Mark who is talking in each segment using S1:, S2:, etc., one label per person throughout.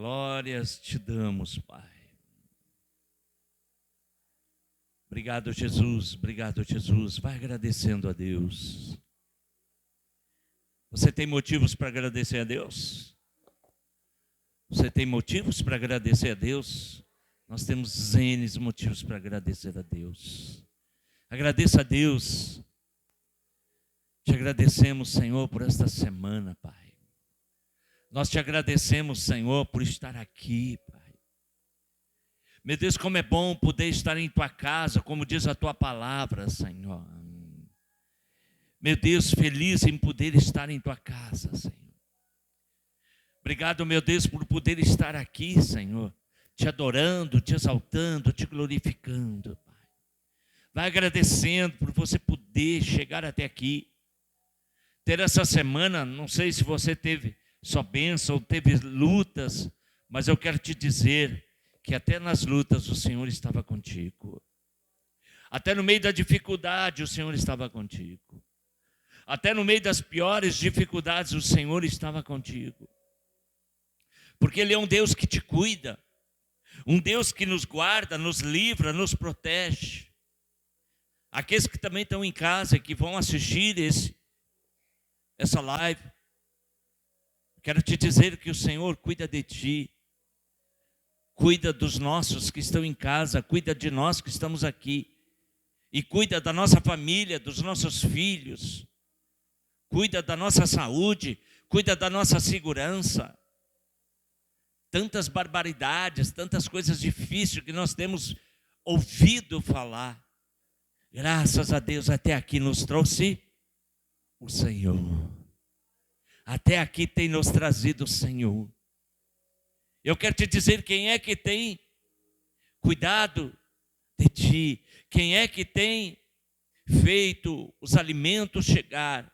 S1: Glórias te damos, Pai. Obrigado, Jesus. Obrigado, Jesus. Vai agradecendo a Deus. Você tem motivos para agradecer a Deus? Você tem motivos para agradecer a Deus? Nós temos N motivos para agradecer a Deus. Agradeça a Deus. Te agradecemos, Senhor, por esta semana, Pai. Nós te agradecemos, Senhor, por estar aqui, Pai. Meu Deus, como é bom poder estar em tua casa, como diz a tua palavra, Senhor. Meu Deus, feliz em poder estar em tua casa, Senhor. Obrigado, meu Deus, por poder estar aqui, Senhor, te adorando, te exaltando, te glorificando, Pai. Vai agradecendo por você poder chegar até aqui. Ter essa semana, não sei se você teve só bênção ou teve lutas, mas eu quero te dizer que até nas lutas o Senhor estava contigo. Até no meio da dificuldade o Senhor estava contigo. Até no meio das piores dificuldades o Senhor estava contigo. Porque Ele é um Deus que te cuida. Um Deus que nos guarda, nos livra, nos protege. Aqueles que também estão em casa e que vão assistir essa live, quero te dizer que o Senhor cuida de ti. Cuida dos nossos que estão em casa, cuida de nós que estamos aqui. E cuida da nossa família, dos nossos filhos. Cuida da nossa saúde, cuida da nossa segurança. Tantas barbaridades, tantas coisas difíceis que nós temos ouvido falar. Graças a Deus até aqui nos trouxe o Senhor. Até aqui tem nos trazido o Senhor. Eu quero te dizer quem é que tem cuidado de ti. Quem é que tem feito os alimentos chegar.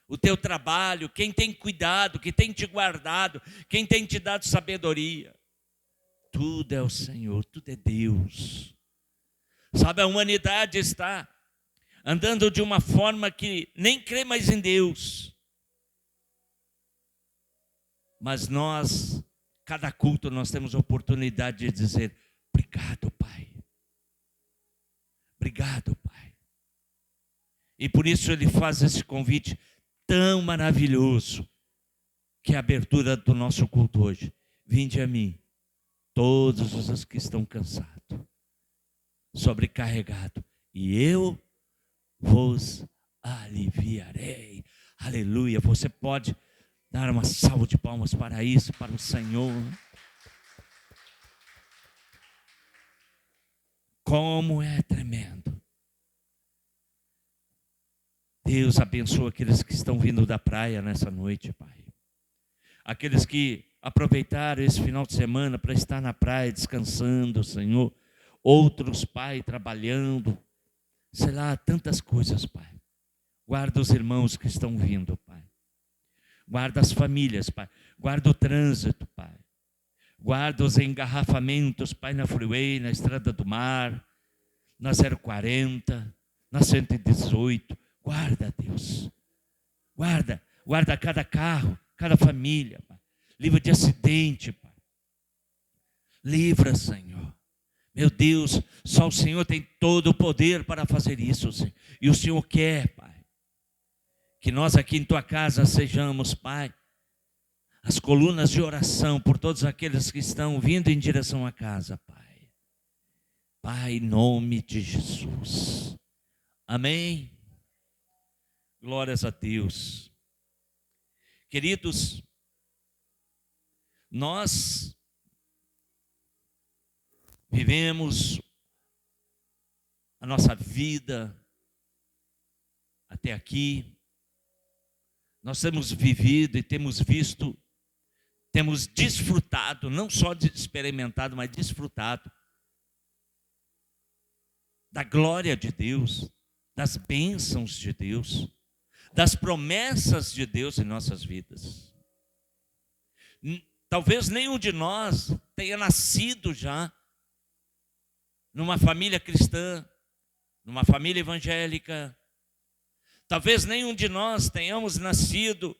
S1: O teu trabalho, quem tem cuidado, quem tem te guardado, quem tem te dado sabedoria. Tudo é o Senhor, tudo é Deus. Sabe, a humanidade está andando de uma forma que nem crê mais em Deus. Mas nós, cada culto, nós temos a oportunidade de dizer: obrigado, Pai. Obrigado, Pai. E por isso Ele faz esse convite tão maravilhoso, que é a abertura do nosso culto hoje. Vinde a mim, todos os que estão cansados, sobrecarregados, e eu vos aliviarei. Aleluia. Você pode dar uma salva de palmas para isso, para o Senhor. Como é tremendo. Deus abençoa aqueles que estão vindo da praia nessa noite, Pai. Aqueles que aproveitaram esse final de semana para estar na praia descansando, Senhor. Outros, Pai, trabalhando. Sei lá, tantas coisas, Pai. Guarda os irmãos que estão vindo, Pai. Guarda as famílias, Pai. Guarda o trânsito, Pai. Guarda os engarrafamentos, Pai, na freeway, na estrada do mar, na 040, na 118. Guarda, Deus. Guarda cada carro, cada família, Pai. Livra de acidente, Pai. Livra, Senhor. Meu Deus, só o Senhor tem todo o poder para fazer isso, Senhor. E o Senhor quer, Pai, que nós aqui em tua casa sejamos, Pai, as colunas de oração por todos aqueles que estão vindo em direção à casa, Pai. Pai, em nome de Jesus. Amém. Glórias a Deus. Queridos, nós vivemos a nossa vida até aqui. Nós temos vivido e temos visto, temos desfrutado, não só experimentado, mas desfrutado da glória de Deus, das bênçãos de Deus, das promessas de Deus em nossas vidas. Talvez nenhum de nós tenha nascido já numa família cristã, numa família evangélica. Talvez nenhum de nós tenhamos nascido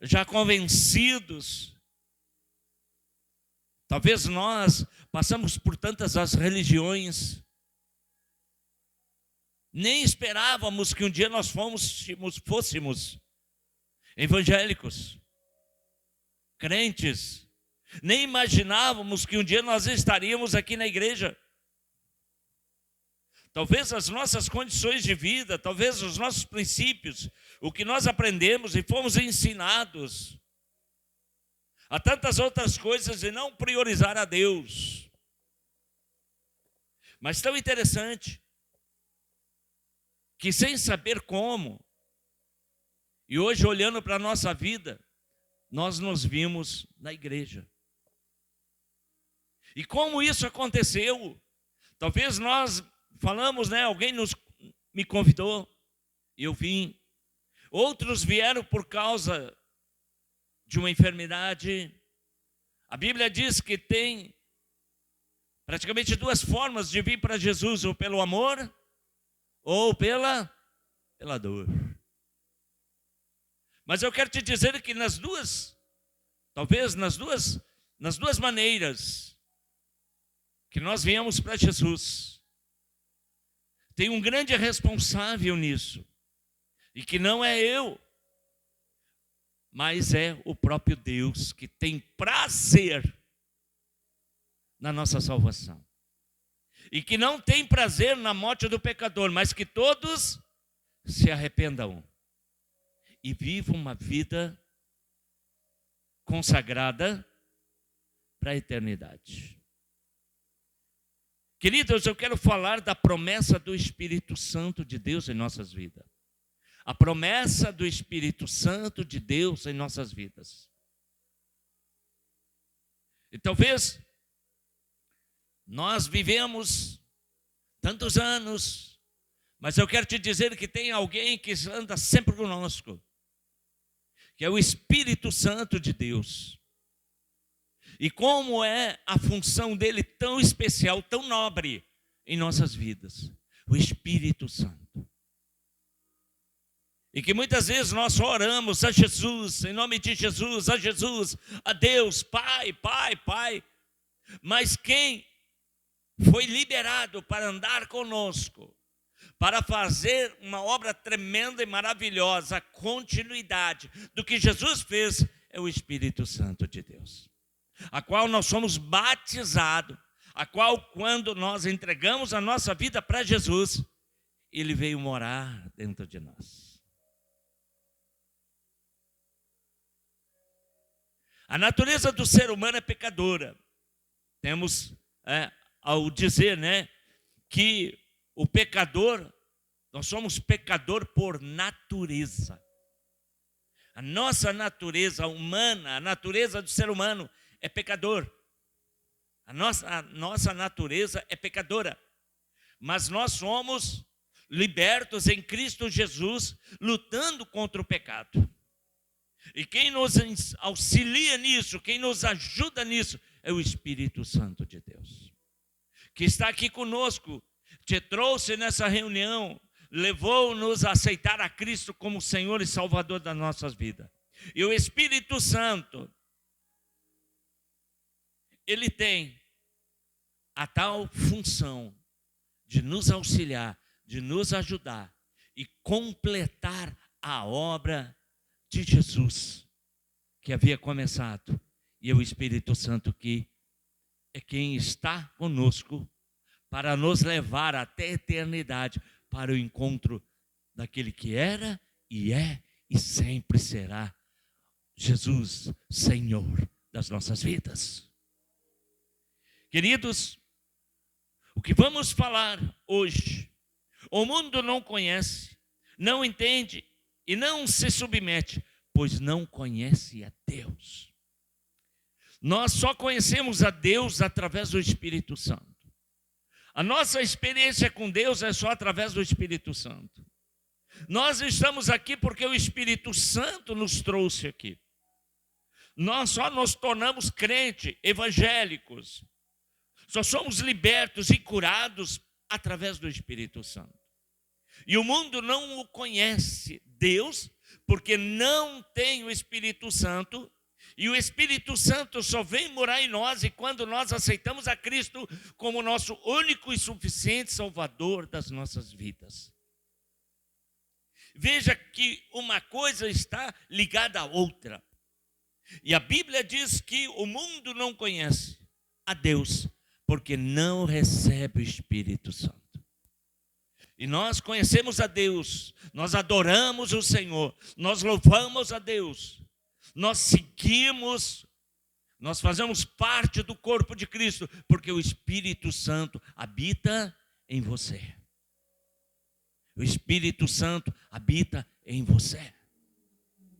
S1: já convencidos Talvez nós passamos por tantas as religiões, nem esperávamos que um dia nós fôssemos evangélicos, crentes, nem imaginávamos que um dia nós estaríamos aqui na igreja. Talvez as nossas condições de vida, talvez os nossos princípios, o que nós aprendemos e fomos ensinados a tantas outras coisas e não priorizar a Deus. Mas tão interessante que sem saber como, e hoje olhando para a nossa vida, nós nos vimos na igreja. E como isso aconteceu? Talvez nós falamos, alguém me convidou, eu vim. Outros vieram por causa de uma enfermidade. A Bíblia diz que tem praticamente duas formas de vir para Jesus, ou pelo amor, ou pela dor. Mas eu quero te dizer que nas duas maneiras que nós viemos para Jesus, tem um grande responsável nisso, e que não é eu, mas é o próprio Deus que tem prazer na nossa salvação. E que não tem prazer na morte do pecador, mas que todos se arrependam e vivam uma vida consagrada para a eternidade. Queridos, eu quero falar da promessa do Espírito Santo de Deus em nossas vidas. A promessa do Espírito Santo de Deus em nossas vidas. E talvez nós vivemos tantos anos, mas eu quero te dizer que tem alguém que anda sempre conosco, que é o Espírito Santo de Deus. E como é a função dele tão especial, tão nobre em nossas vidas, o Espírito Santo. E que muitas vezes nós só oramos a Jesus, em nome de Jesus, a Deus, Pai, Pai, Pai. Mas quem foi liberado para andar conosco, para fazer uma obra tremenda e maravilhosa, a continuidade do que Jesus fez, é o Espírito Santo de Deus, a qual nós somos batizados, a qual quando nós entregamos a nossa vida para Jesus, Ele veio morar dentro de nós. A natureza do ser humano é pecadora. Temos, ao dizer, que o pecador, nós somos pecador por natureza. A nossa natureza humana, a natureza do ser humano é pecador. A nossa natureza é pecadora. Mas nós somos libertos em Cristo Jesus, lutando contra o pecado. E quem nos auxilia nisso, quem nos ajuda nisso, é o Espírito Santo de Deus, que está aqui conosco, te trouxe nessa reunião, levou-nos a aceitar a Cristo como Senhor e Salvador das nossas vidas. E o Espírito Santo, ele tem a tal função de nos auxiliar, de nos ajudar e completar a obra de Jesus, que havia começado, e é o Espírito Santo que é quem está conosco para nos levar até a eternidade, para o encontro daquele que era e é e sempre será Jesus, Senhor das nossas vidas. Queridos, o que vamos falar hoje, o mundo não conhece, não entende e não se submete, pois não conhece a Deus. Nós só conhecemos a Deus através do Espírito Santo. A nossa experiência com Deus é só através do Espírito Santo. Nós estamos aqui porque o Espírito Santo nos trouxe aqui. Nós só nos tornamos crentes, evangélicos. Só somos libertos e curados através do Espírito Santo. E o mundo não o conhece, Deus, porque não tem o Espírito Santo E o Espírito Santo só vem morar em nós e quando nós aceitamos a Cristo como nosso único e suficiente Salvador das nossas vidas. Veja que uma coisa está ligada à outra. E a Bíblia diz que o mundo não conhece a Deus, porque não recebe o Espírito Santo. E nós conhecemos a Deus, nós adoramos o Senhor, nós louvamos a Deus, nós seguimos, nós fazemos parte do corpo de Cristo, porque o Espírito Santo habita em você. O Espírito Santo habita em você.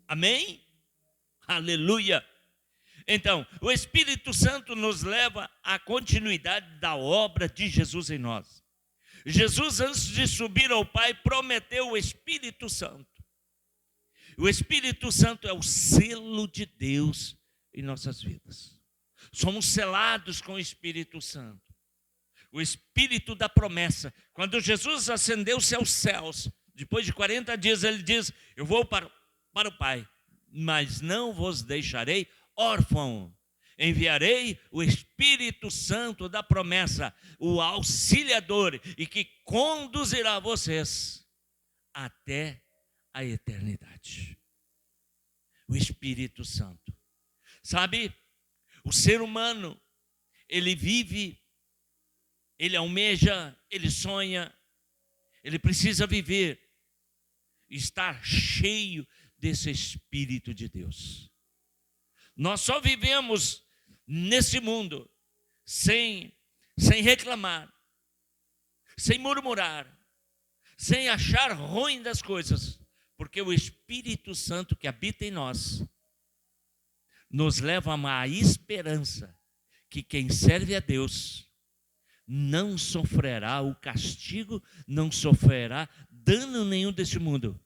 S1: Amém? Aleluia! Então, o Espírito Santo nos leva à continuidade da obra de Jesus em nós. Jesus, antes de subir ao Pai, prometeu o Espírito Santo. O Espírito Santo é o selo de Deus em nossas vidas. Somos selados com o Espírito Santo. O Espírito da promessa. Quando Jesus ascendeu-se aos céus, depois de 40 dias, ele diz: eu vou para o Pai, mas não vos deixarei órfão. Enviarei o Espírito Santo da promessa, o auxiliador, e que conduzirá vocês até a eternidade. O Espírito Santo. Sabe, o ser humano, ele vive, ele almeja, ele sonha, ele precisa viver, estar cheio desse Espírito de Deus. Nós só vivemos nesse mundo sem reclamar, sem murmurar, sem achar ruim das coisas, porque o Espírito Santo que habita em nós nos leva a uma esperança que quem serve a Deus não sofrerá o castigo, não sofrerá dano nenhum deste mundo,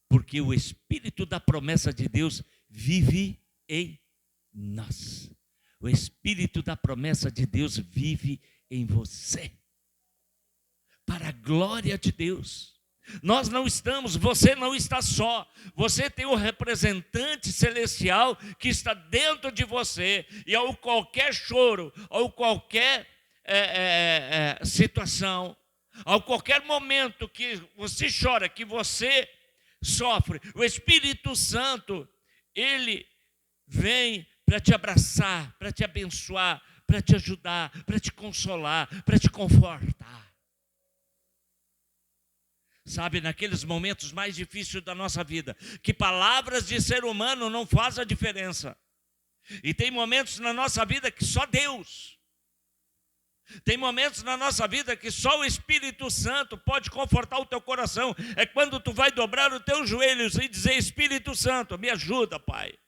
S1: porque o Espírito da promessa de Deus vive em nós. O Espírito da promessa de Deus vive em você, para a glória de Deus. Nós não estamos, você não está só, você tem um representante celestial que está dentro de você, e ao qualquer choro, ou qualquer situação, ao qualquer momento que você chora, que você sofre, o Espírito Santo, ele vem para te abraçar, para te abençoar, para te ajudar, para te consolar, para te confortar. Sabe, naqueles momentos mais difíceis da nossa vida, que palavras de ser humano não fazem a diferença. E tem momentos na nossa vida que só Deus. Tem momentos na nossa vida que só o Espírito Santo pode confortar o teu coração. É quando tu vai dobrar os teus joelhos e dizer: Espírito Santo, me ajuda, Pai.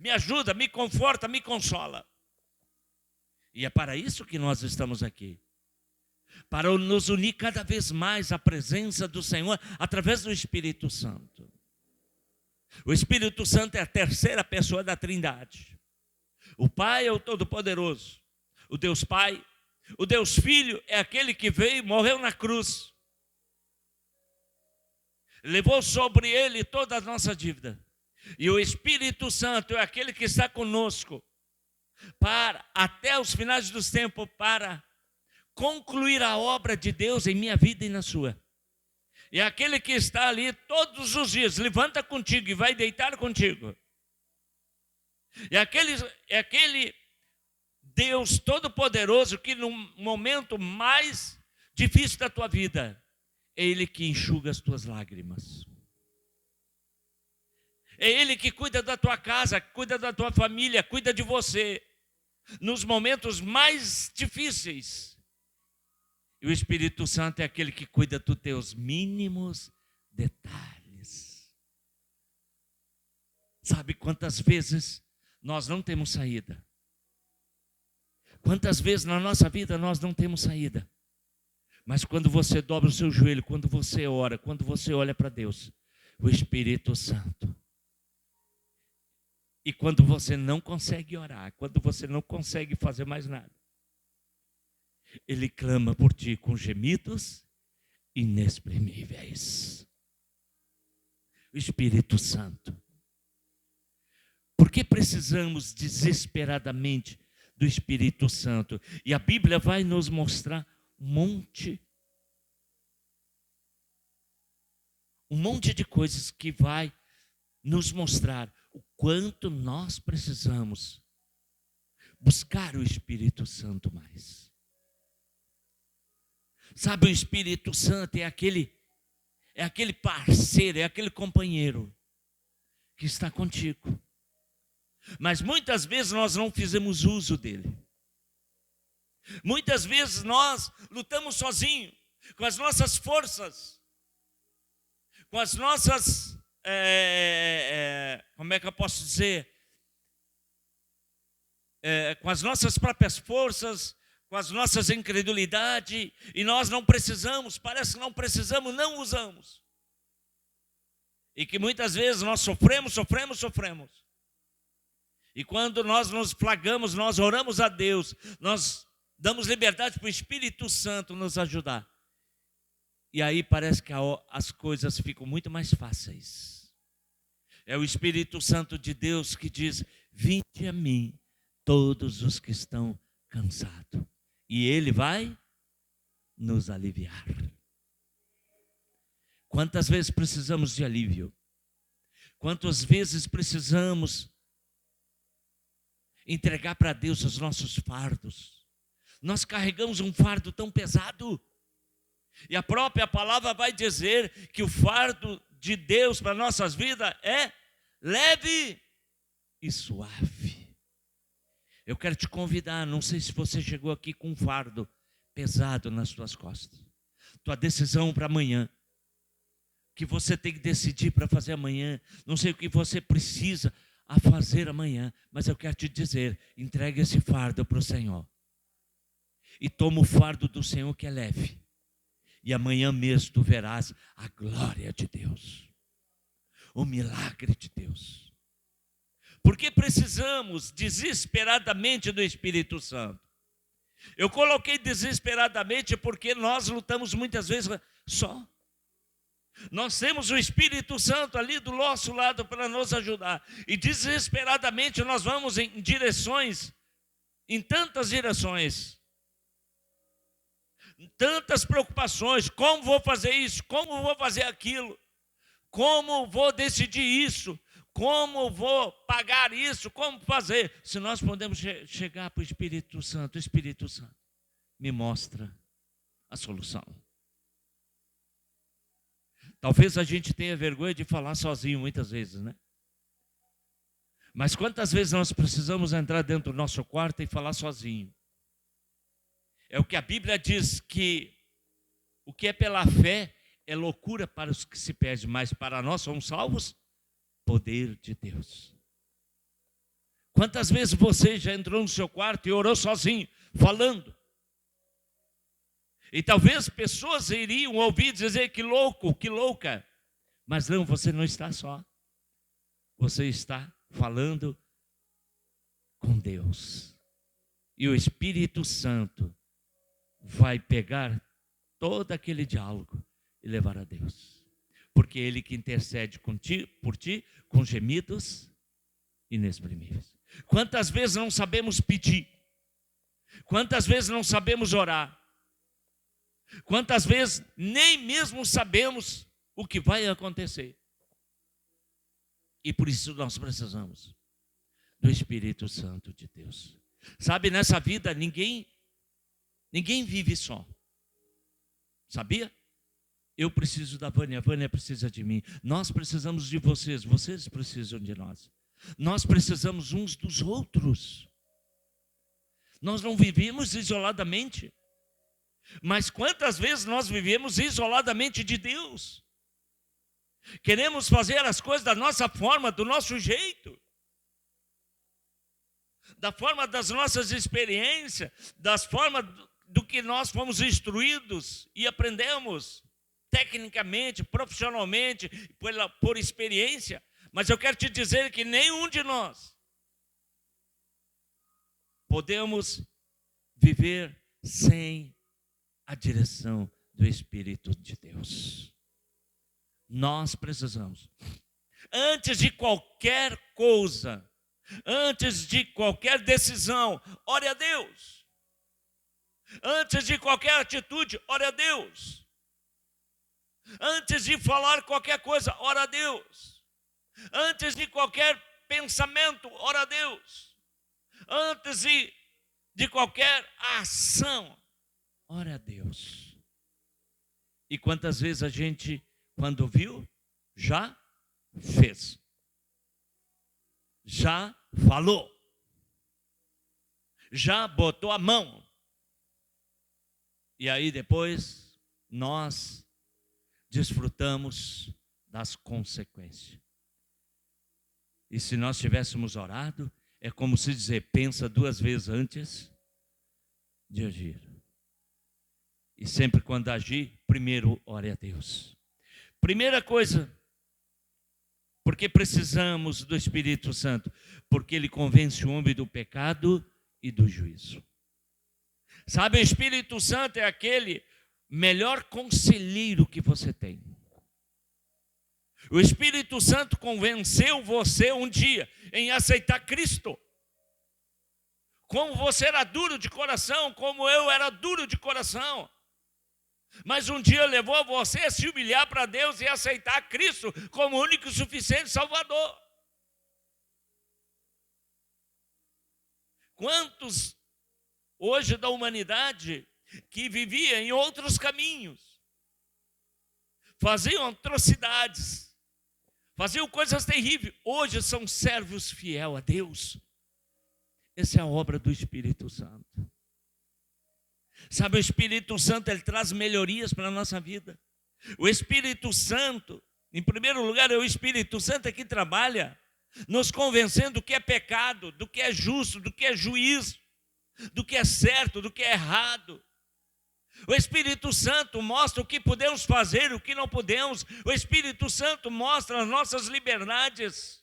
S1: Me ajuda, me conforta, me consola. E é para isso que nós estamos aqui. Para nos unir cada vez mais à presença do Senhor através do Espírito Santo. O Espírito Santo é a terceira pessoa da Trindade. O Pai é o Todo-Poderoso, o Deus Pai. O Deus Filho é aquele que veio e morreu na cruz. Levou sobre ele toda a nossa dívida. E o Espírito Santo é aquele que está conosco para, até os finais dos tempos, para concluir a obra de Deus em minha vida e na sua. E aquele que está ali todos os dias, levanta contigo e vai deitar contigo. E aquele Deus Todo-Poderoso que no momento mais difícil da tua vida, é Ele que enxuga as tuas lágrimas. É Ele que cuida da tua casa, cuida da tua família, cuida de você. Nos momentos mais difíceis. E o Espírito Santo é aquele que cuida dos teus mínimos detalhes. Sabe quantas vezes nós não temos saída? Quantas vezes na nossa vida nós não temos saída? Mas quando você dobra o seu joelho, quando você ora, quando você olha para Deus, o Espírito Santo. E quando você não consegue orar, quando você não consegue fazer mais nada, Ele clama por ti com gemidos inexprimíveis. O Espírito Santo. que precisamos desesperadamente do Espírito Santo? E a Bíblia vai nos mostrar um monte de coisas que vai nos mostrar o quanto nós precisamos buscar o Espírito Santo mais. Sabe, o Espírito Santo é aquele parceiro, é aquele companheiro que está contigo. Mas muitas vezes nós não fizemos uso dele. Muitas vezes nós lutamos sozinhos, com as nossas forças, com as nossas, como é que eu posso dizer? Com as nossas próprias forças, com as nossas incredulidades, e nós não precisamos, parece que não precisamos, não usamos. E que muitas vezes nós sofremos. E quando nós nos flagramos, nós oramos a Deus, nós damos liberdade para o Espírito Santo nos ajudar. E aí parece que as coisas ficam muito mais fáceis. É o Espírito Santo de Deus que diz: vinde a mim, todos os que estão cansados, e Ele vai nos aliviar. Quantas vezes precisamos de alívio? Quantas vezes precisamos entregar para Deus os nossos fardos? Nós carregamos um fardo tão pesado. E a própria palavra vai dizer que o fardo de Deus para nossas vidas é leve e suave. Eu quero te convidar, não sei se você chegou aqui com um fardo pesado nas suas costas. Tua decisão para amanhã, que você tem que decidir para fazer amanhã, não sei o que você precisa a fazer amanhã, mas eu quero te dizer, entregue esse fardo para o Senhor. E toma o fardo do Senhor que é leve. E amanhã mesmo tu verás a glória de Deus, o milagre de Deus. Porque precisamos desesperadamente do Espírito Santo. Eu coloquei desesperadamente porque nós lutamos muitas vezes só. Nós temos o Espírito Santo ali do nosso lado para nos ajudar. E desesperadamente nós vamos em direções, em tantas direções. Tantas preocupações, como vou fazer isso, como vou fazer aquilo, como vou decidir isso, como vou pagar isso, como fazer. Se nós podemos chegar para o Espírito Santo me mostra a solução. Talvez a gente tenha vergonha de falar sozinho muitas vezes, né? Mas quantas vezes nós precisamos entrar dentro do nosso quarto e falar sozinho? É o que a Bíblia diz, que o que é pela fé é loucura para os que se perdem, mas para nós somos salvos, poder de Deus. Quantas vezes você já entrou no seu quarto e orou sozinho, falando? E talvez pessoas iriam ouvir dizer que louco, que louca. Mas não, você não está só. Você está falando com Deus. E o Espírito Santo vai pegar todo aquele diálogo e levar a Deus. Porque Ele que intercede por ti com gemidos inexprimíveis. Quantas vezes não sabemos pedir? Quantas vezes não sabemos orar? Quantas vezes nem mesmo sabemos o que vai acontecer? E por isso nós precisamos do Espírito Santo de Deus. Sabe, nessa vida ninguém vive só. Sabia? Eu preciso da Vânia, a Vânia precisa de mim. Nós precisamos de vocês, vocês precisam de nós. Nós precisamos uns dos outros. Nós não vivemos isoladamente. Mas quantas vezes nós vivemos isoladamente de Deus? Queremos fazer as coisas da nossa forma, do nosso jeito, da forma das nossas experiências, das formas do que nós fomos instruídos e aprendemos tecnicamente, profissionalmente, por experiência. Mas eu quero te dizer que nenhum de nós podemos viver sem a direção do Espírito de Deus. Nós precisamos, antes de qualquer coisa, Antes de qualquer decisão, ore a Deus. Antes de qualquer atitude, ore a Deus. Antes de falar qualquer coisa, ore a Deus. Antes de qualquer pensamento, ore a Deus. Antes de qualquer ação, ore a Deus. E quantas vezes a gente, quando viu, já fez, já falou, já botou a mão. E aí depois nós desfrutamos das consequências. E se nós tivéssemos orado, é como se dizer, pensa 2 vezes antes de agir. E sempre quando agir, primeiro ore a Deus. Primeira coisa, porque precisamos do Espírito Santo, porque ele convence o homem do pecado e do juízo. Sabe, o Espírito Santo é aquele melhor conselheiro que você tem. O Espírito Santo convenceu você um dia em aceitar Cristo. Como você era duro de coração, como eu era duro de coração. Mas um dia levou você a se humilhar para Deus e aceitar Cristo como único e suficiente Salvador. Quantos hoje da humanidade que vivia em outros caminhos, faziam atrocidades, faziam coisas terríveis, hoje são servos fiéis a Deus. Essa é a obra do Espírito Santo. Sabe, o Espírito Santo, ele traz melhorias para a nossa vida. O Espírito Santo, em primeiro lugar, é o Espírito Santo que trabalha, nos convencendo do que é pecado, do que é justo, do que é juízo, do que é certo, do que é errado. O Espírito Santo mostra o que podemos fazer, o que não podemos. O Espírito Santo mostra as nossas liberdades,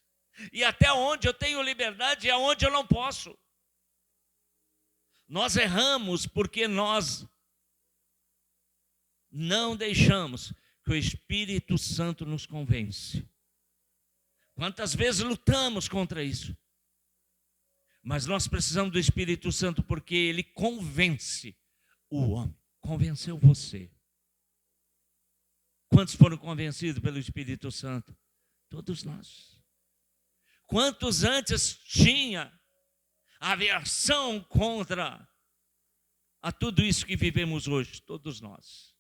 S1: e até onde eu tenho liberdade e aonde eu não posso. Nós erramos porque nós não deixamos que o Espírito Santo nos convence. Quantas vezes lutamos contra isso? Mas nós precisamos do Espírito Santo porque ele convence o homem. Convenceu você. Quantos foram convencidos pelo Espírito Santo? Todos nós. Quantos antes tinha aversão contra a tudo isso que vivemos hoje? Todos nós.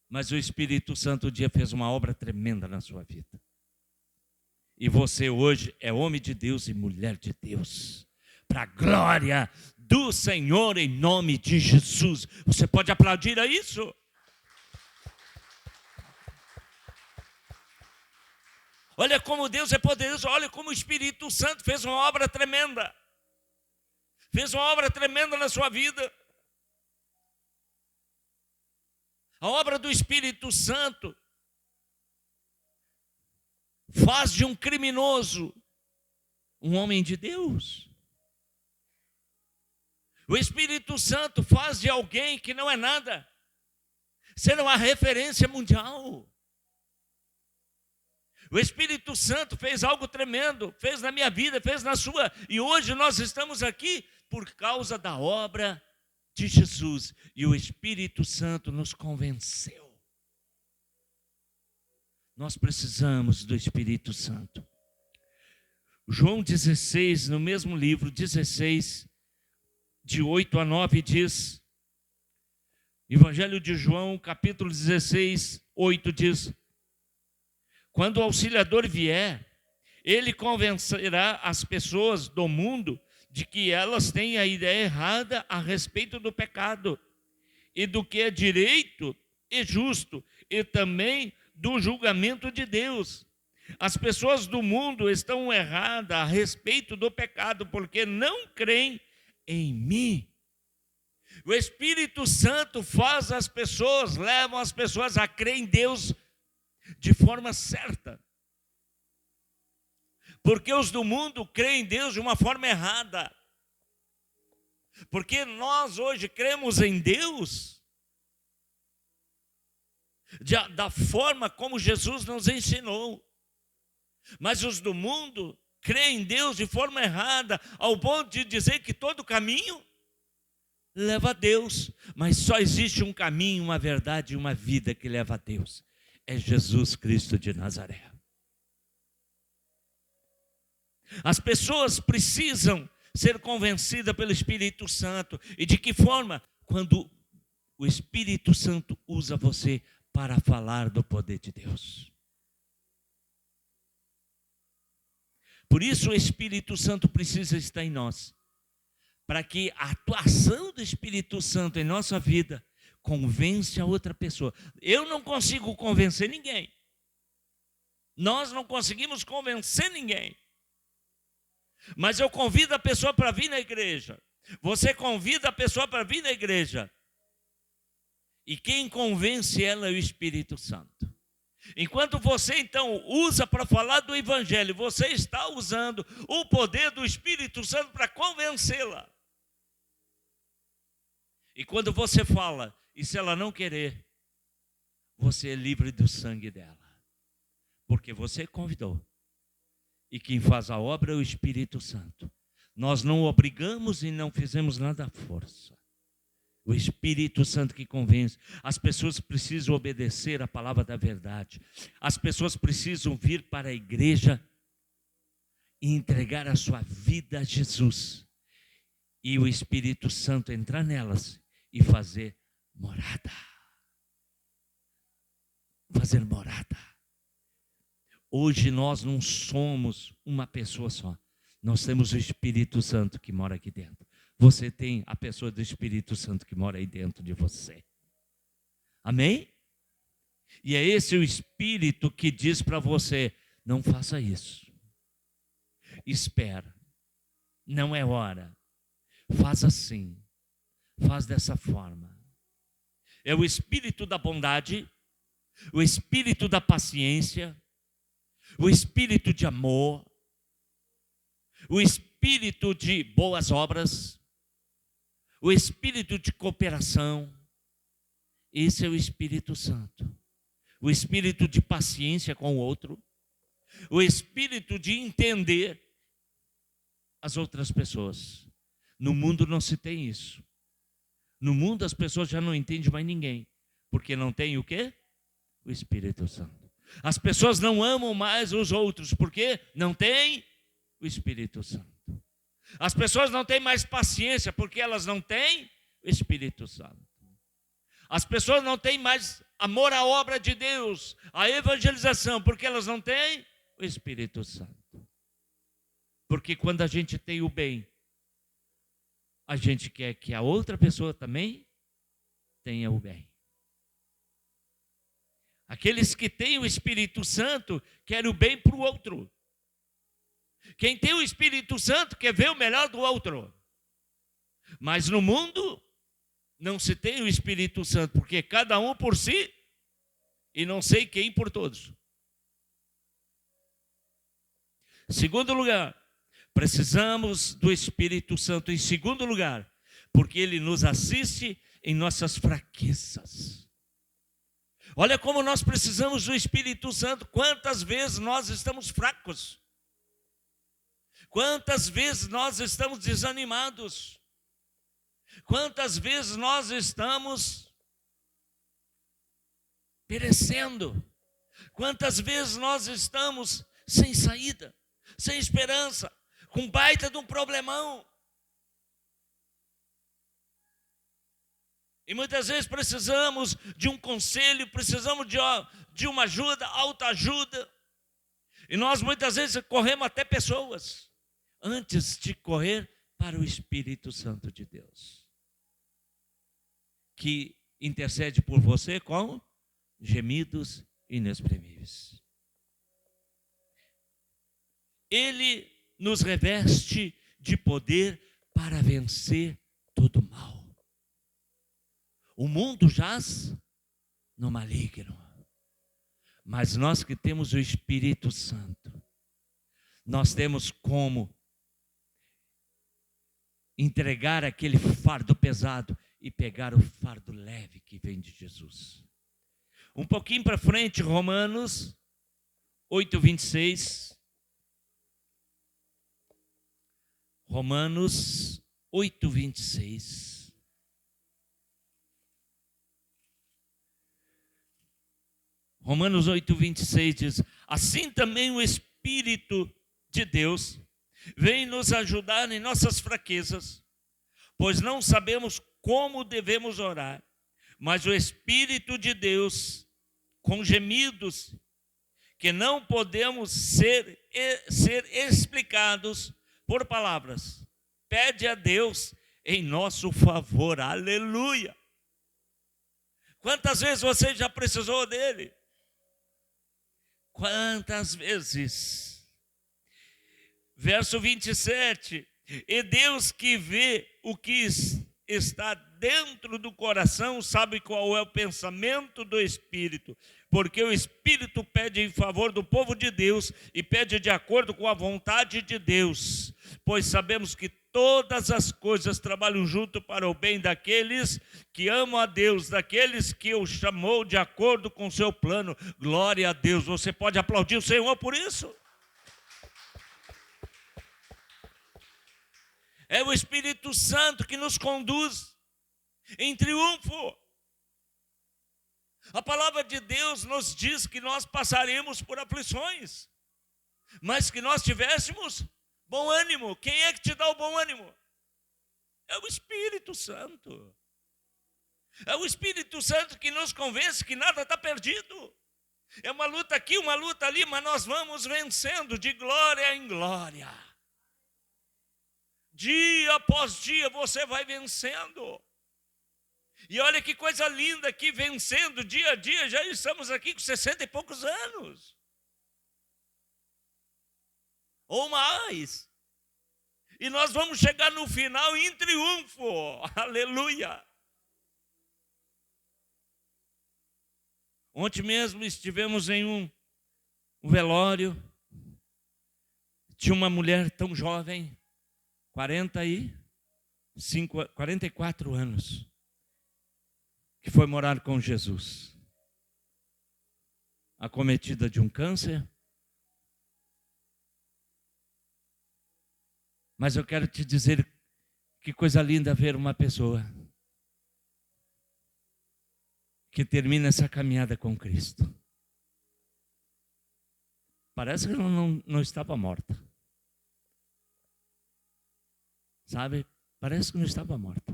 S1: Mas o Espírito Santo um dia fez uma obra tremenda na sua vida. E você hoje é homem de Deus e mulher de Deus, para a glória do Senhor, em nome de Jesus. Você pode aplaudir a isso? Olha como Deus é poderoso, olha como o Espírito Santo fez uma obra tremenda. Fez uma obra tremenda na sua vida. A obra do Espírito Santo faz de um criminoso um homem de Deus. O Espírito Santo faz de alguém que não é nada ser uma referência mundial. O Espírito Santo fez algo tremendo, fez na minha vida, fez na sua, e hoje nós estamos aqui por causa da obra de Jesus, e o Espírito Santo nos convenceu. Nós precisamos do Espírito Santo. João 16, no mesmo livro, 16, de 8 a 9, diz, Evangelho de João, capítulo 16, 8 diz, quando o auxiliador vier, ele convencerá as pessoas do mundo de que elas têm a ideia errada a respeito do pecado e do que é direito e justo, e também do julgamento de Deus. As pessoas do mundo estão erradas a respeito do pecado, porque não creem em mim. O Espírito Santo faz as pessoas, levam as pessoas a crer em Deus de forma certa. Porque os do mundo creem em Deus de uma forma errada. Porque nós hoje cremos em Deus da forma como Jesus nos ensinou. Mas os do mundo crê em Deus de forma errada, ao ponto de dizer que todo caminho leva a Deus. Mas só existe um caminho, uma verdade e uma vida que leva a Deus. É Jesus Cristo de Nazaré. As pessoas precisam ser convencidas pelo Espírito Santo. E de que forma? Quando o Espírito Santo usa você para falar do poder de Deus. Por isso o Espírito Santo precisa estar em nós, para que a atuação do Espírito Santo em nossa vida convence a outra pessoa. Eu não consigo convencer ninguém. Nós não conseguimos convencer ninguém. Mas eu convido a pessoa para vir na igreja. Você convida a pessoa para vir na igreja. E quem convence ela é o Espírito Santo. Enquanto você então usa para falar do Evangelho, você está usando o poder do Espírito Santo para convencê-la. E quando você fala, e se ela não querer, você é livre do sangue dela. Porque você convidou. E quem faz a obra é o Espírito Santo. Nós não obrigamos e não fizemos nada à força. O Espírito Santo que convence. As pessoas precisam obedecer a palavra da verdade. As pessoas precisam vir para a igreja e entregar a sua vida a Jesus. E o Espírito Santo entrar nelas e fazer morada. Fazer morada. Hoje nós não somos uma pessoa só. Nós temos o Espírito Santo que mora aqui dentro. Você tem a pessoa do Espírito Santo que mora aí dentro de você. Amém? E é esse o Espírito que diz para você, não faça isso. Espera. Não é hora. Faz assim. Faz dessa forma. É o Espírito da bondade, o Espírito da paciência, o Espírito de amor, o Espírito de boas obras, o Espírito de cooperação. Esse é o Espírito Santo. O Espírito de paciência com o outro, o Espírito de entender as outras pessoas. No mundo não se tem isso. No mundo as pessoas já não entendem mais ninguém, porque não tem o quê? O Espírito Santo. As pessoas não amam mais os outros, porque não tem o Espírito Santo. As pessoas não têm mais paciência, porque elas não têm o Espírito Santo. As pessoas não têm mais amor à obra de Deus, à evangelização, porque elas não têm o Espírito Santo. Porque quando a gente tem o bem, a gente quer que a outra pessoa também tenha o bem. Aqueles que têm o Espírito Santo querem o bem para o outro. Quem tem o Espírito Santo quer ver o melhor do outro. Mas no mundo não se tem o Espírito Santo, porque cada um por si e não sei quem por todos. Segundo lugar, precisamos do Espírito Santo. Em segundo lugar, porque ele nos assiste em nossas fraquezas. Olha como nós precisamos do Espírito Santo. Quantas vezes nós estamos fracos. Quantas vezes nós estamos desanimados. Quantas vezes nós estamos perecendo. Quantas vezes nós estamos sem saída, sem esperança, com baita de um problemão. E muitas vezes precisamos de um conselho, precisamos de uma ajuda, autoajuda. E nós muitas vezes corremos até pessoas, antes de correr para o Espírito Santo de Deus, que intercede por você com gemidos inexprimíveis. Ele nos reveste de poder para vencer todo mal. O mundo jaz no maligno, mas nós que temos o Espírito Santo, nós temos como entregar aquele fardo pesado e pegar o fardo leve que vem de Jesus. Um pouquinho para frente, Romanos 8:26. Romanos 8:26. Romanos 8:26 diz: assim também o Espírito de Deus vem nos ajudar em nossas fraquezas, pois não sabemos como devemos orar, mas o Espírito de Deus, com gemidos que não podemos ser explicados por palavras, pede a Deus em nosso favor. Aleluia! Quantas vezes você já precisou dele? Quantas vezes? Verso 27. E Deus que vê o que está dentro do coração, sabe qual é o pensamento do Espírito, porque o Espírito pede em favor do povo de Deus e pede de acordo com a vontade de Deus, pois sabemos que todas as coisas trabalham junto para o bem daqueles que amam a Deus, daqueles que o chamou de acordo com o seu plano. Glória a Deus. Você pode aplaudir o Senhor por isso? É o Espírito Santo que nos conduz em triunfo. A palavra de Deus nos diz que nós passaremos por aflições, mas que nós tivéssemos bom ânimo. Quem é que te dá o bom ânimo? É o Espírito Santo. É o Espírito Santo que nos convence que nada está perdido. É uma luta aqui, uma luta ali, mas nós vamos vencendo de glória em glória. Dia após dia você vai vencendo. E olha que coisa linda aqui, vencendo dia a dia. Já estamos aqui com 60 e poucos anos. Ou mais. E nós vamos chegar no final em triunfo. Aleluia. Ontem mesmo estivemos em um velório. Tinha uma mulher tão jovem, 44 anos, que foi morar com Jesus, acometida de um câncer. Mas eu quero te dizer que coisa linda ver uma pessoa que termina essa caminhada com Cristo. Parece que não estava morta. Sabe? Parece que não estava morta.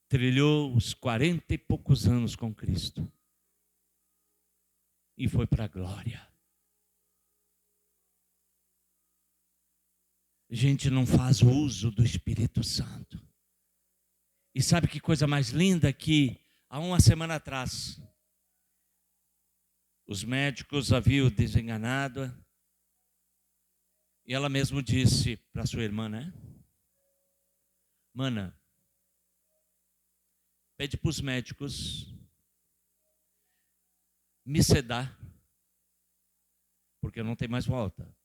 S1: Trilhou os 40 e poucos anos com Cristo. E foi para a glória. A gente não faz uso do Espírito Santo. E sabe que coisa mais linda? Que há uma semana atrás, os médicos haviam desenganado. E ela mesmo disse para sua irmã, né? Mana, pede para os médicos me sedar, porque não tem mais volta.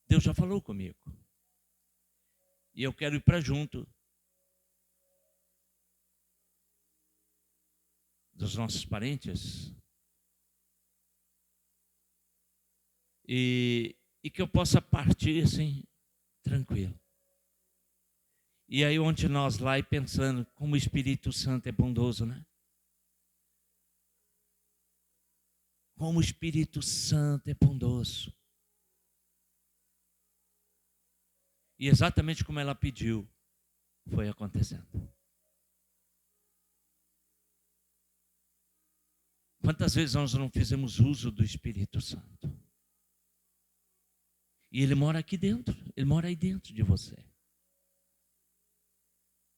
S1: Deus já falou comigo. E eu quero ir para junto dos nossos parentes. E que eu possa partir assim, tranquilo. E aí ontem nós lá e pensando como o Espírito Santo é bondoso, né? Como o Espírito Santo é bondoso. E exatamente como ela pediu, foi acontecendo. Quantas vezes nós não fizemos uso do Espírito Santo? E ele mora aqui dentro, ele mora aí dentro de você.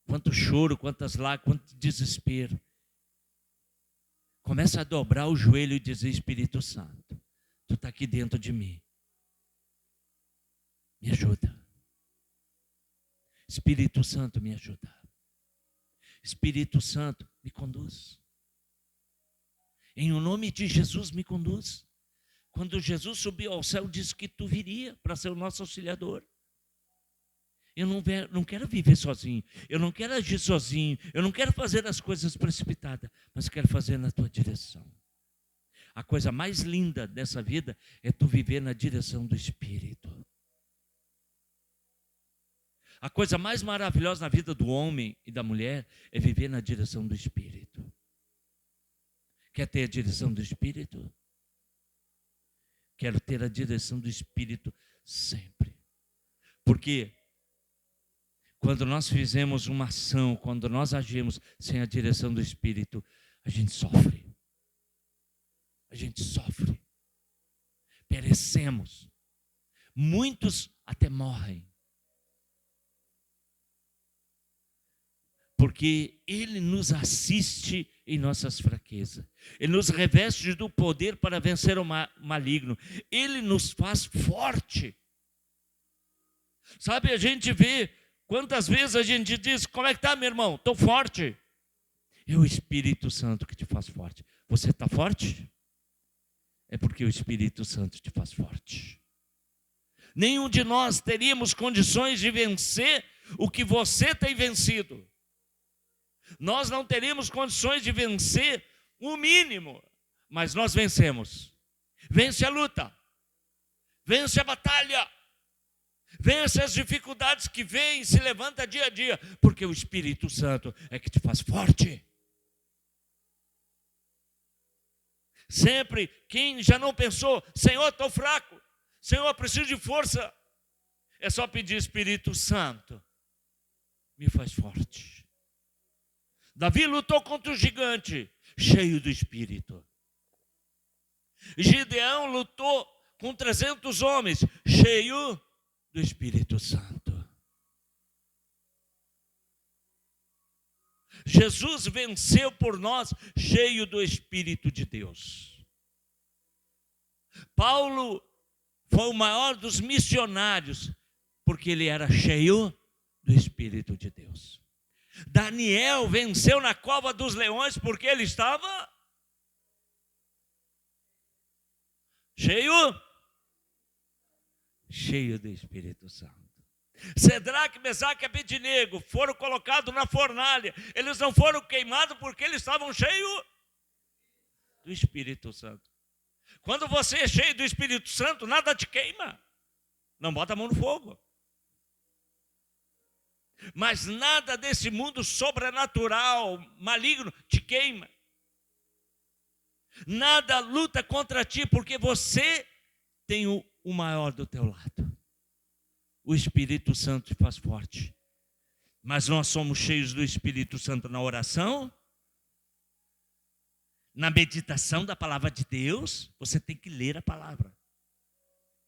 S1: Quanto choro, quantas lágrimas, quanto desespero. Começa a dobrar o joelho e dizer: Espírito Santo, tu está aqui dentro de mim. Me ajuda. Espírito Santo, me ajuda. Espírito Santo, me conduz. Em o nome de Jesus, me conduz. Quando Jesus subiu ao céu, disse que tu viria para ser o nosso auxiliador. Eu não quero viver sozinho, eu não quero agir sozinho, eu não quero fazer as coisas precipitadas, mas quero fazer na tua direção. A coisa mais linda dessa vida é tu viver na direção do Espírito. A coisa mais maravilhosa na vida do homem e da mulher é viver na direção do Espírito. Quer ter a direção do Espírito? Quero ter a direção do Espírito sempre. Porque quando nós fizemos uma ação, quando nós agimos sem a direção do Espírito, a gente sofre. A gente sofre. Perecemos. Muitos até morrem. Porque Ele nos assiste em nossas fraquezas. Ele nos reveste do poder para vencer o maligno. Ele nos faz forte. Sabe, a gente vê quantas vezes a gente diz: como é que está, meu irmão? Estou forte. É o Espírito Santo que te faz forte. Você está forte? É porque o Espírito Santo te faz forte. Nenhum de nós teríamos condições de vencer o que você tem vencido. Nós não teríamos condições de vencer o mínimo, mas nós vencemos. Vence a luta, vence a batalha, vence as dificuldades que vêm e se levanta dia a dia, porque o Espírito Santo é que te faz forte. Sempre, quem já não pensou: Senhor, estou fraco, Senhor, preciso de força, é só pedir: Espírito Santo, me faz forte. Davi lutou contra o gigante, cheio do Espírito. Gideão lutou com 300 homens, cheio do Espírito Santo. Jesus venceu por nós, cheio do Espírito de Deus. Paulo foi o maior dos missionários, porque ele era cheio do Espírito de Deus. Daniel venceu na cova dos leões, porque ele estava cheio do Espírito Santo. Cedraque, Mesaque e Abednego foram colocados na fornalha. Eles não foram queimados porque eles estavam cheios do Espírito Santo. Quando você é cheio do Espírito Santo, nada te queima. Não bota a mão no fogo. Mas nada desse mundo sobrenatural, maligno, te queima. Nada luta contra ti, porque você tem o maior do teu lado. O Espírito Santo te faz forte. Mas nós somos cheios do Espírito Santo na oração, na meditação da palavra de Deus. Você tem que ler a palavra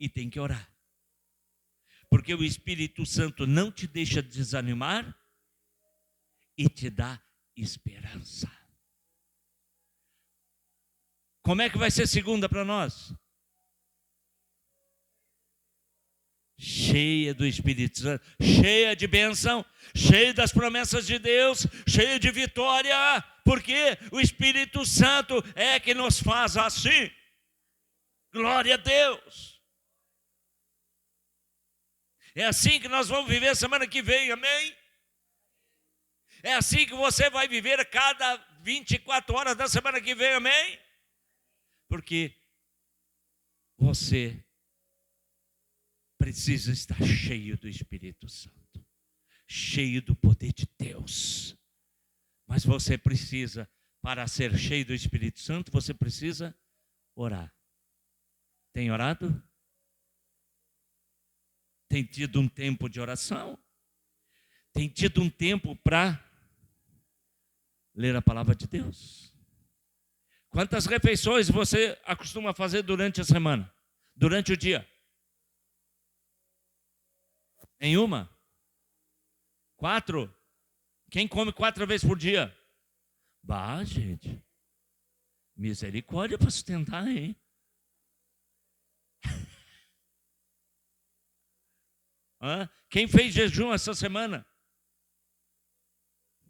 S1: e tem que orar. Porque o Espírito Santo não te deixa desanimar e te dá esperança. Como é que vai ser segunda para nós? Cheia do Espírito Santo, cheia de bênção, cheia das promessas de Deus, cheia de vitória, porque o Espírito Santo é que nos faz assim. Glória a Deus. É assim que nós vamos viver semana que vem, amém? É assim que você vai viver a cada 24 horas da semana que vem, amém? Porque você precisa estar cheio do Espírito Santo, cheio do poder de Deus. Mas você precisa, para ser cheio do Espírito Santo, você precisa orar. Tem orado? Tem tido um tempo de oração? Tem tido um tempo para ler a palavra de Deus? Quantas refeições você acostuma fazer durante a semana? Durante o dia? Nenhuma? 4? Quem come 4 vezes por dia? Bah, gente. Misericórdia para sustentar, hein? Quem fez jejum essa semana?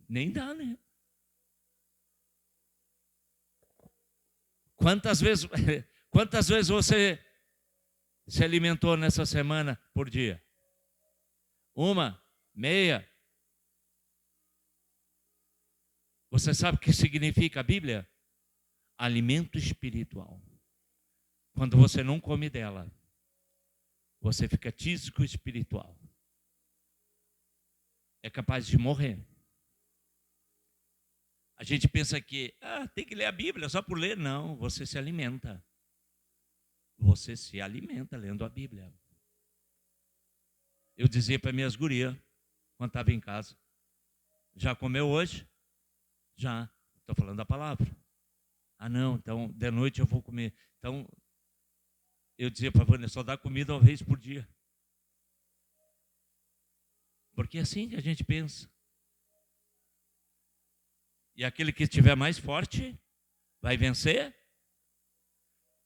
S1: Nem dá, né? Quantas vezes você se alimentou nessa semana por dia? 1, meia? Você sabe o que significa a Bíblia? alimento espiritual. Quando você não come dela, você fica tísico espiritual. É capaz de morrer. A gente pensa que tem que ler a Bíblia só por ler. Não, você se alimenta. Você se alimenta lendo a Bíblia. Eu dizia para minhas gurias, quando estava em casa: já comeu hoje? Já. Estou falando da palavra. Não, então de noite eu vou comer. Então, eu dizia para a Vânia: só dá comida uma vez por dia. Porque é assim que a gente pensa. E aquele que estiver mais forte vai vencer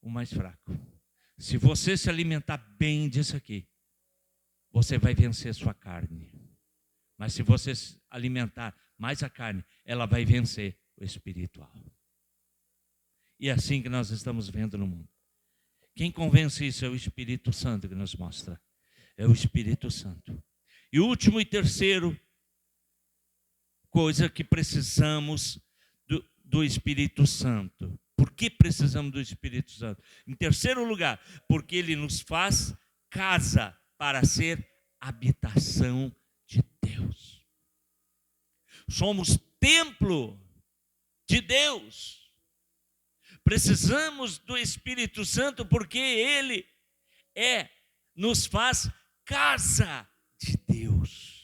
S1: o mais fraco. Se você se alimentar bem disso aqui, você vai vencer sua carne. Mas se você se alimentar mais a carne, ela vai vencer o espiritual. E é assim que nós estamos vendo no mundo. Quem convence isso é o Espírito Santo que nos mostra. É o Espírito Santo. E último e terceiro coisa que precisamos do Espírito Santo. Por que precisamos do Espírito Santo? Em terceiro lugar, porque ele nos faz casa para ser habitação de Deus. Somos templo de Deus. Precisamos do Espírito Santo porque ele nos faz casa de Deus.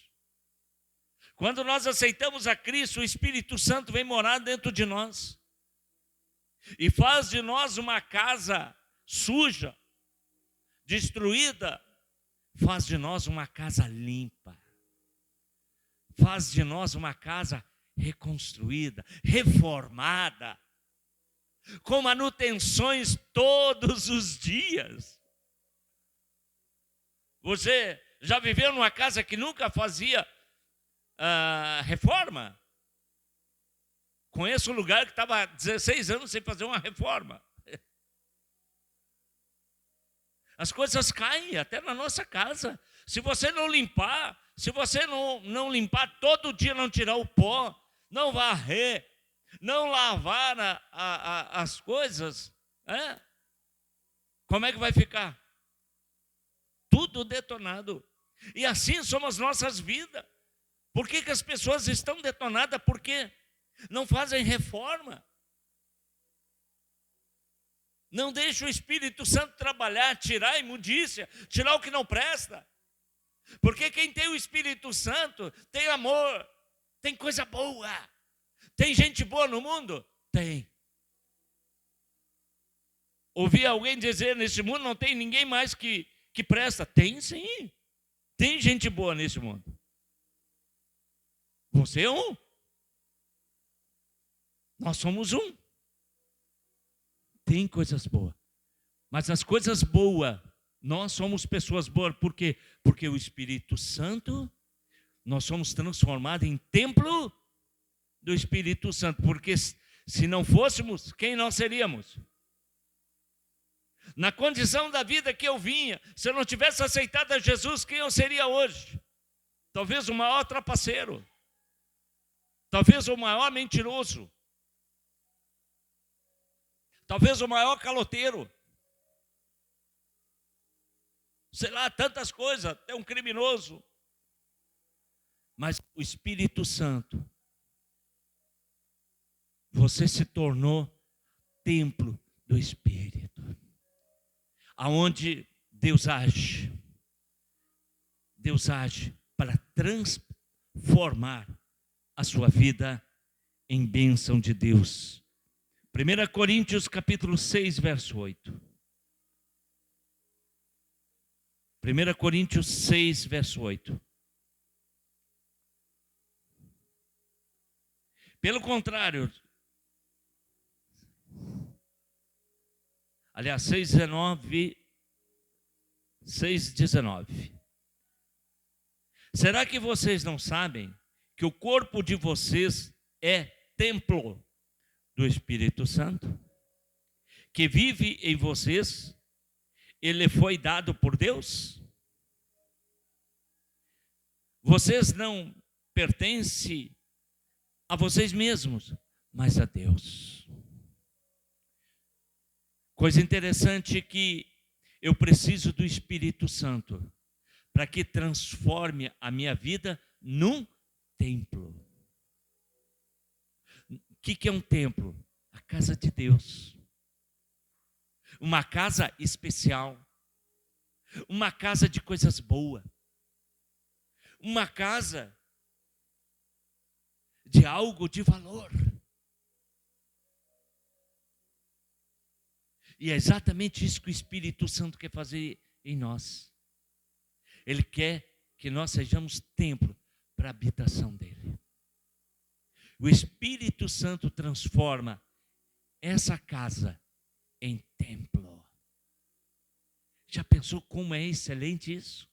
S1: Quando nós aceitamos a Cristo, o Espírito Santo vem morar dentro de nós e faz de nós uma casa suja, destruída, faz de nós uma casa limpa, faz de nós uma casa reconstruída, reformada, com manutenções todos os dias. Você já viveu numa casa que nunca fazia reforma? Conheço um lugar que estava há 16 anos sem fazer uma reforma. As coisas caem até na nossa casa. Se você não limpar, se você não limpar todo dia, não tirar o pó, não varrer, não lavar as coisas, como é que vai ficar? Tudo detonado. E assim são as nossas vidas. Por que as pessoas estão detonadas? Porque não fazem reforma. Não deixa o Espírito Santo trabalhar, tirar a imundícia, tirar o que não presta. Porque quem tem o Espírito Santo tem amor, tem coisa boa. Tem gente boa no mundo? Tem. Ouvi alguém dizer: nesse mundo não tem ninguém mais que presta. Tem sim. Tem gente boa nesse mundo. Você é um. Nós somos um. Tem coisas boas. Mas as coisas boas, nós somos pessoas boas. Por quê? Porque o Espírito Santo, nós somos transformados em templo do Espírito Santo. Porque se não fôssemos, quem nós seríamos? Na condição da vida que eu vinha, se eu não tivesse aceitado a Jesus, quem eu seria hoje? Talvez o maior trapaceiro. Talvez o maior mentiroso. Talvez o maior caloteiro. Sei lá, tantas coisas, até um criminoso. Mas o Espírito Santo, você se tornou templo do Espírito. Aonde Deus age. Deus age para transformar a sua vida em bênção de Deus. 1 Coríntios capítulo 6, verso 8. 1 Coríntios 6, verso 8. Pelo contrário, aliás, 6,19. Será que vocês não sabem que o corpo de vocês é templo do Espírito Santo, que vive em vocês? Ele foi dado por Deus? Vocês não pertencem a vocês mesmos, mas a Deus. Coisa interessante é que eu preciso do Espírito Santo para que transforme a minha vida num templo. O que é um templo? A casa de Deus. Uma casa especial. Uma casa de coisas boas. Uma casa de algo de valor. E é exatamente isso que o Espírito Santo quer fazer em nós. Ele quer que nós sejamos templo para a habitação dele. O Espírito Santo transforma essa casa em templo. Já pensou como é excelente isso?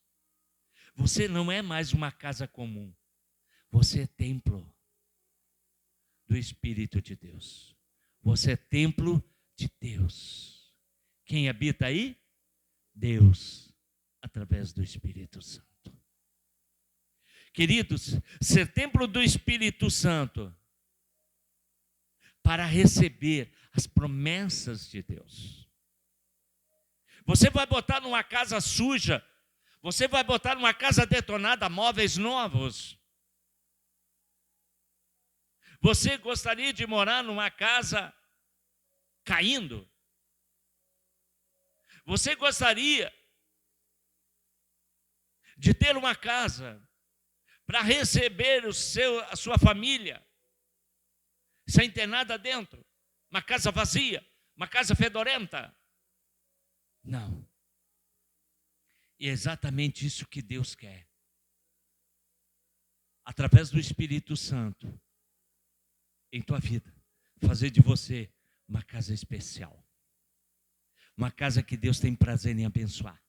S1: Você não é mais uma casa comum. Você é templo do Espírito de Deus. Você é templo de Deus. Quem habita aí? Deus, através do Espírito Santo. Queridos, ser templo do Espírito Santo para receber as promessas de Deus. Você vai botar numa casa suja, você vai botar numa casa detonada móveis novos. Você gostaria de morar numa casa caindo? Você gostaria de ter uma casa para receber a sua família sem ter nada dentro? Uma casa vazia, uma casa fedorenta? Não. E é exatamente isso que Deus quer. Através do Espírito Santo, em tua vida, fazer de você uma casa especial. Uma casa que Deus tem prazer em abençoar.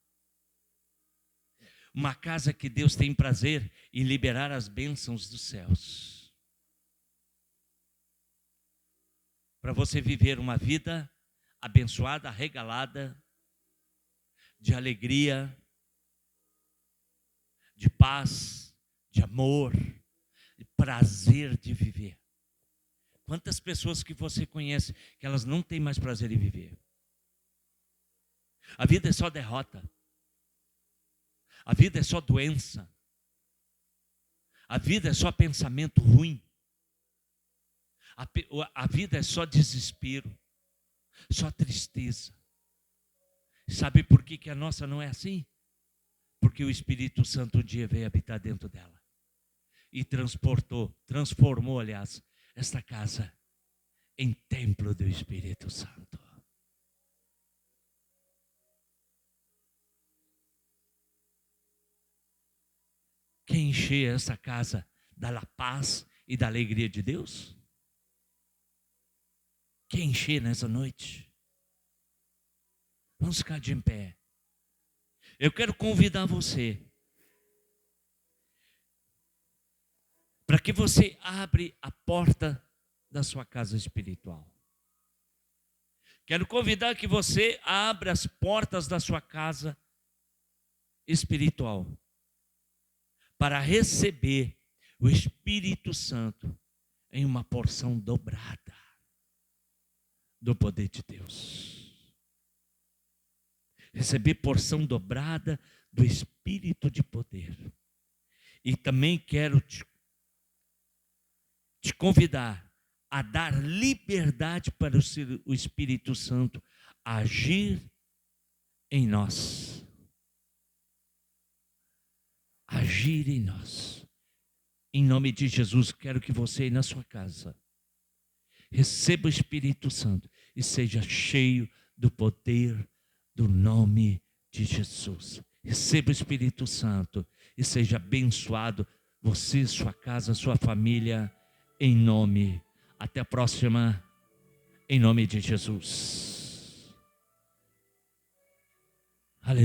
S1: Uma casa que Deus tem prazer em liberar as bênçãos dos céus. Para você viver uma vida abençoada, regalada, de alegria, de paz, de amor, de prazer de viver. Quantas pessoas que você conhece que elas não têm mais prazer em viver? A vida é só derrota. A vida é só doença. A vida é só pensamento ruim. A vida é só desespero, só tristeza. Sabe por que a nossa não é assim? Porque o Espírito Santo um dia veio habitar dentro dela e transformou, aliás, esta casa em templo do Espírito Santo. Quer encher essa casa da paz e da alegria de Deus? Quer encher nessa noite? Vamos ficar de em pé. Eu quero convidar você para que você abra a porta da sua casa espiritual. Quero convidar que você abra as portas da sua casa espiritual para receber o Espírito Santo em uma porção dobrada do poder de Deus. Receber porção dobrada do Espírito de poder. E também quero te convidar a dar liberdade para o Espírito Santo agir em nós. Agir em nós. Em nome de Jesus, quero que você aí na sua casa receba o Espírito Santo e seja cheio do poder do nome de Jesus. Receba o Espírito Santo e seja abençoado você, sua casa, sua família, em nome. Até a próxima, em nome de Jesus. Aleluia.